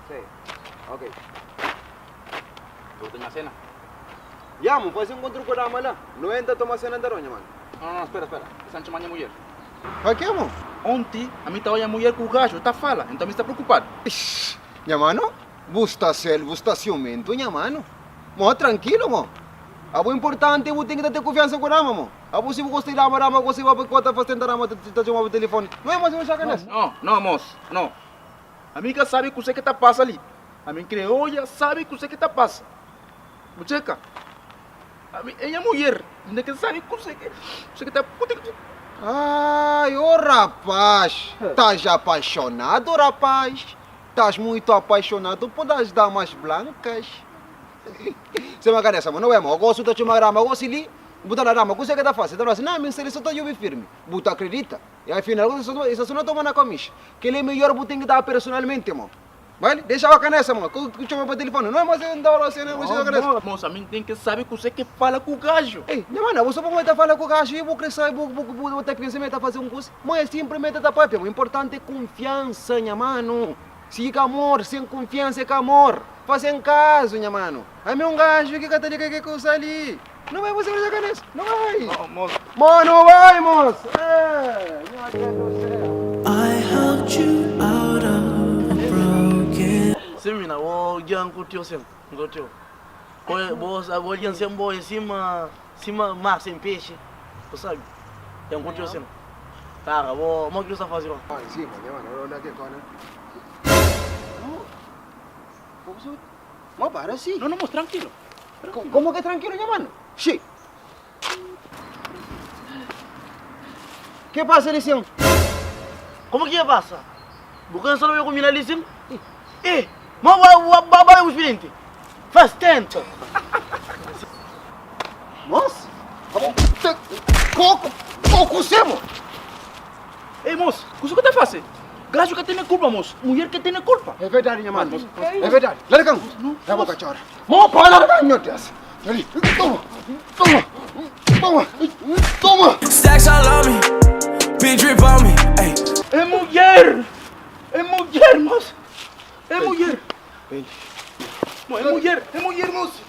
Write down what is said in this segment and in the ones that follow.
Sí. Ok. ¿Tú tenés cena? Ya, mo, pode ser um truco da mala. Não entra tomar cena da ronha, mano. Não, espera. Essa é minha mulher. Aqui, mo. Ontem, a mim estava a mulher com o gajo, tá fala, então me está preocupado. Minha mano, busta ciumento, minha mano. Mo, tranquilo, mo. O importante é você ter que ter confiança com a rama, mo. Se você gostar da rama, você vai para fazer a rama, tá chamando o telefone. Não é mais uma chaca nessa? Não, moço, não. A minha sabe que você que tá passa ali. A minha criolla sabe que você que tá passa. Bucheca. Ela é mulher, ainda que sabe que você que tá... Ai, ô rapaz, estás apaixonado, rapaz? Estás muito apaixonado por as damas blancas. Você me agarra essa, mano, não é, mano? Eu gosto de te amarrar, mas eu gosto de botar na rama, você que tá fácil. Então, assim, não, minha só tá eu firme. Buta acredita. E aí, afinal, isso não toma na comissão. Que ele é melhor, você tem que dar personalmente, mano. Vale? Deixa a canessa, mano. Que chama para telefone. Não é mais você não dá você não você canessa. Moça, a mim tem que saber que você que fala com o gajo. Ei, minha mano, você pode falar com o gajo e eu vou crescer, vou ter pensamento a fazer um curso. Mas simplesmente tá papo. O importante é confiança, minha mano. Se é amor, sem confiança é amor. Fazem caso, minha mano. A mim um gajo que cata que coisa ali. Não vai você fazer canessa. Não vai. Não, moço. Mano, não vai, moço. É, meu Deus do céu. I helped you out of a broken. Semina, o yang curtiu sempre, curtiu. O yang sempre bom em cima mar sem peixe, tu sabe? Yang curtiu sempre. Cara, o que você faz agora? Ah, sim, minha mano, não é que cona. Não, para assim. Não, moço, tranquilo. Como que tranquilo, minha mano? Xi. Que passa, lição? Como que passa? Bukan só eu combinar ali sim? Mas o babá é o experiente. Faz tempo. Nossa! Coco, semo! Ei, moço, o que você tá fazendo? Gajo que tem culpa, moço. Mulher que tem culpa. É verdade, minha mano. É verdade. Larga, é uma cachorra. Vamos para largar, meu Deus. Ali, toma. Stacks all on me, big drip on me. Ay. É mulher, moço. É mulher. Não, é mulher, moço.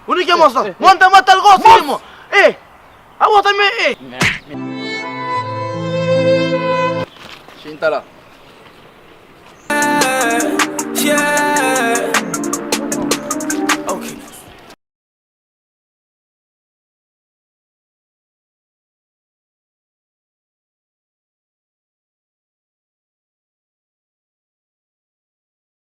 Onde que é, moço? Monta, mata o gosto, irmão. A outra também, Senta lá. Yeah.